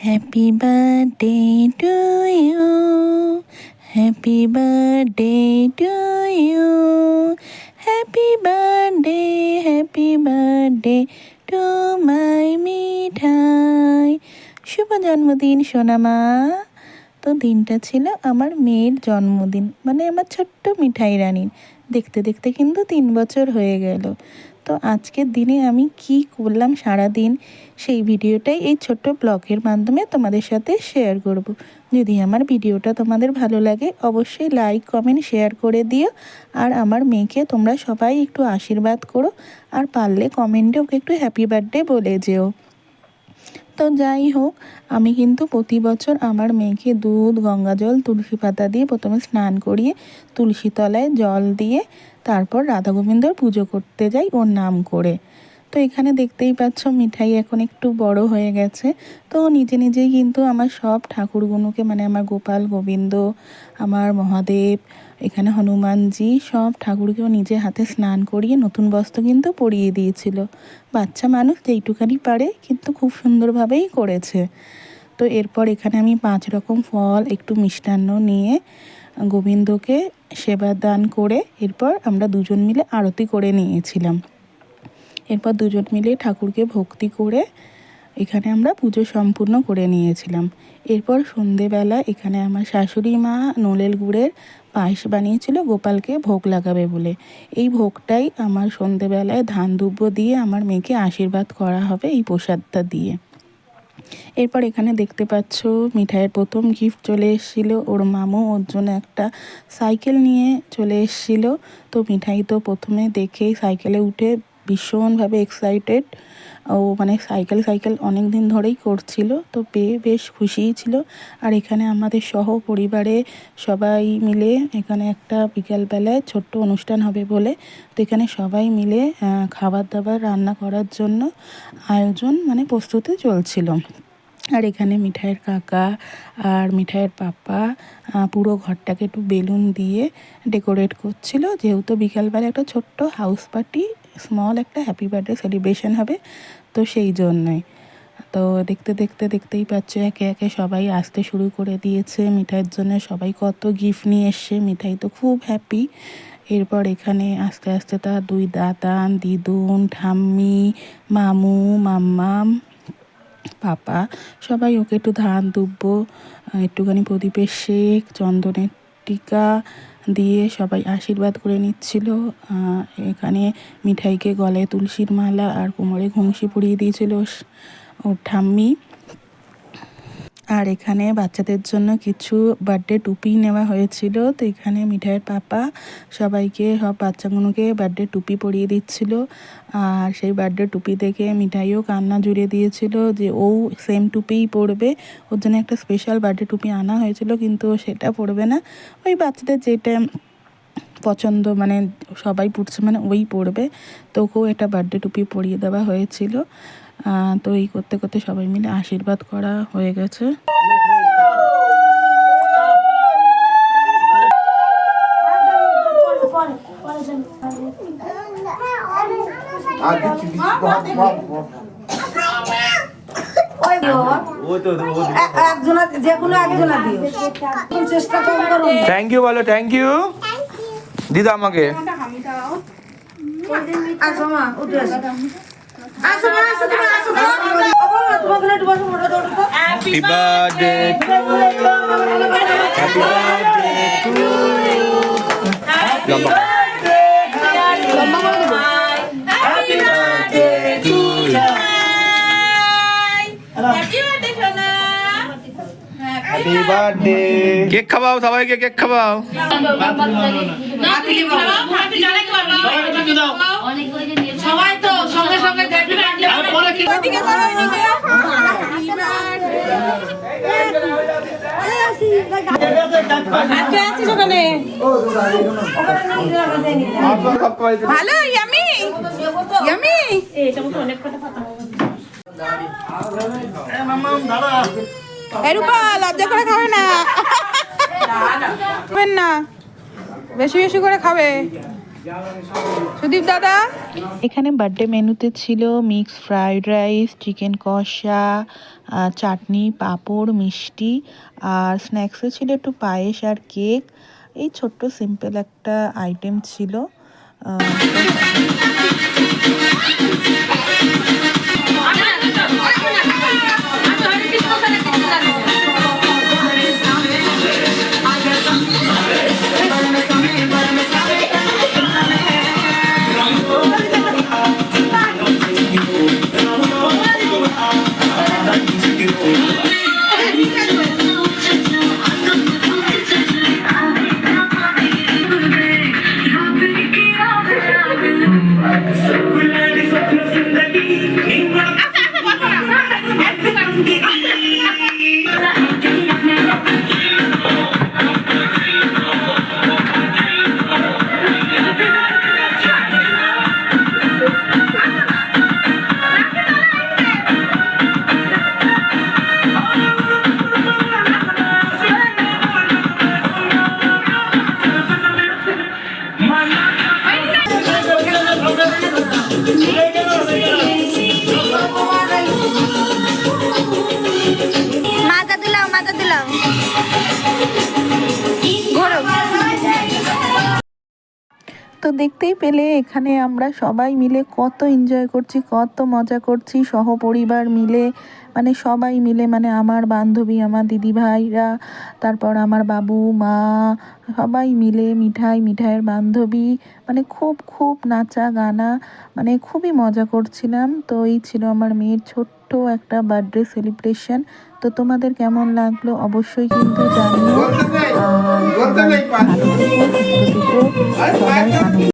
Happy birthday to you, happy birthday to you, happy birthday to my Mithai. শুভ জন্মদিন সোনামা। তো দিনটা ছিল আমার মেয়ের জন্মদিন, মানে আমার ছোট্ট মিঠাই রানীর। দেখতে দেখতে কিন্তু 3 বছর হয়ে গেল। তো আজকের দিনে আমি কি করলাম সারা দিন, সেই ভিডিওটাই এই ছোট্ট ব্লগের মাধ্যমে তোমাদের সাথে শেয়ার করব। যদি আমার ভিডিওটা তোমাদের ভালো লাগে অবশ্যই লাইক কমেন্ট শেয়ার করে দিও। আর আমার মেয়েকে তোমরা সবাই একটু আশীর্বাদ করো, আর পারলে কমেন্টে ওকে একটু হ্যাপি বার্থডে বলে যেও। তো যাই হোক, আমি কিন্তু প্রতি বছর আমার মেয়েকে দুধ, গঙ্গা জল, তুলসী পাতা দিয়ে প্রথমে স্নান করিয়ে তুলসী তলায় জল দিয়ে তারপর রাধা গোবিন্দর পুজো করতে যাই ওর নাম করে। তো এখানে দেখতেই পাচ্ছ মিঠাই এখন একটু বড় হয়ে গেছে। তো নিজে নিজেই কিন্তু আমার সব ঠাকুরগুলোকে, মানে আমার গোপাল, গোবিন্দ, আমার মহাদেব, এখানে হনুমানজি, সব ঠাকুরকেও নিজে হাতে স্নান করিয়ে নতুন বস্ত্র কিন্তু পরিয়ে দিয়েছিল। বাচ্চা মানুষ যেইটুখানি পারে কিন্তু খুব সুন্দরভাবেই করেছে। তো এরপর এখানে আমি 5 রকম ফল, একটু মিষ্টান্ন নিয়ে গোবিন্দকে সেবা দান করে এরপর আমরা দুজন মিলে আরতি করে নিয়েছিলাম। এরপর দুজন মিলে ঠাকুরকে ভক্তি করে এখানে আমরা পুজো সম্পূর্ণ করে নিয়েছিলাম। এরপর সন্ধেবেলা এখানে আমার শাশুড়ি মা নলের গুড়ের পায়েস বানিয়েছিল গোপালকে ভোগ লাগাবে বলে। এই ভোগটাই আমার সন্ধেবেলায় ধান দুব্য দিয়ে আমার মেয়েকে আশীর্বাদ করা হবে এই প্রসাদটা দিয়ে। এরপর এখানে দেখতে পাচ্ছ মিঠাইয়ের প্রথম গিফট চলে এসেছিলো। ওর মামু ওর জন্য একটা সাইকেল নিয়ে চলে এসেছিলো। তো মিঠাই তো প্রথমে দেখেই সাইকেলে উঠে ভীষণভাবে এক্সাইটেড। ও মানে সাইকেল অনেক দিন ধরেই করছিল, তো পেয়ে বেশ খুশিই ছিল। আর এখানে আমাদের সহ পরিবারে সবাই মিলে এখানে একটা বিকালবেলায় ছোট্ট অনুষ্ঠান হবে বলে, তো এখানে সবাই মিলে খাবার দাবার রান্না করার জন্য আয়োজন, মানে প্রস্তুতি চলছিল। আর এখানে মিঠাইয়ের কাকা আর মিঠাইয়ের পাপা পুরো ঘরটাকে একটু বেলুন দিয়ে ডেকোরেট করছিল, যেহেতু বিকালবেলা একটা ছোট্ট হাউস পার্টি, স্মল একটা হ্যাপি বার্থডে সেলিব্রেশন হবে, তো সেই জন্যই। তো দেখতেই পাচ্ছ একে একে সবাই আসতে শুরু করে দিয়েছে মিঠাইয়ের জন্য। সবাই কত গিফট নিয়ে এসছে, মিঠাই তো খুব হ্যাপি। এরপর এখানে আস্তে আস্তে তার 2 দাদান, দিদুন, ঠাম্মি, মামু, মাম্মাম, পাপা সবাই ওকে একটু ধান দুব্য, একটুখানি প্রদীপের শেক, চন্দনের টিকা দিয়ে সবাই আশীর্বাদ করে নিচ্ছিল। এখানে মিঠাইকে গলায় তুলসীর মালা আর কোমরে ঘুংসি পরিয়ে দিয়েছিল ওর ঠাম্মি। আর এখানে বাচ্চাদের জন্য কিছু বার্থডে টুপি নেওয়া হয়েছিল। তো এখানে মিঠাইয়ের পাপা সবাইকে, সব বাচ্চাগুলোকে বার্থডে টুপি পরিয়ে দিচ্ছিল। আর সেই বার্থডে টুপি দেখে মিঠাইও কান্না জুড়ে দিয়েছিল যে ও সেম টুপিই পরবে। ওর জন্য একটা স্পেশাল বার্থডে টুপি আনা হয়েছিল, কিন্তু সেটা পরবে না, ওই বাচ্চাদের যেটা পছন্দ, মানে সবাই পড়ছে মানে ওই পরবে। তো ওকেও একটা বার্থডে টুপি পরিয়ে দেওয়া হয়েছিল। তো এই করতে করতে সবাই মিলে আশীর্বাদ করা হয়ে গেছে। থ্যাংক ইউ বলো, থ্যাংক ইউ দিদা আমাকে। Happy birthday to you. Happy birthday to you. Happy birthday, happy birthday to you. Happy birthday. Cake খাওয়াও সবাইকে, কেক খাওয়াও। সবাই তো সঙ্গে সঙ্গে ভালো ইয়ামি ইয়ামি। এরূপা লজ্জা করে খাবে না, খাবেন না, বেশি বেশি করে খাবে। সুদীপ দাদা, এখানে বার্থডে মেনুতে ছিল মিক্স ফ্রাইড রাইস, চিকেন কষা, চাটনি, পাঁপড়, মিষ্টি, আর স্ন্যাক্সে ছিল একটু পায়েস আর কেক। এই ছোট্ট সিম্পল একটা আইটেম ছিল। মাথা দিলাও ঘোরো। তো দেখতেই পেলে এখানে আমরা সবাই মিলে কত এনজয় করছি, কত মজা করছি সহপরিবার মিলে, মানে সবাই মিলে, মানে আমার বান্ধবী, আমার দিদি ভাইরা, তারপর আমার বাবু মা, সবাই মিলে মিঠাইয়ের বান্ধবী, মানে খুব খুব নাচা গানা, মানে খুবই মজা করছিলাম। তো এই ছিল আমার মেয়ের ছোট্ট একটা বার্থডে সেলিব্রেশন। তো তোমাদের কেমন লাগলো অবশ্যই কিন্তু জানিও। আর সবাই ভালো থেকো, সুস্থ থেকো, সবাই আনন্দ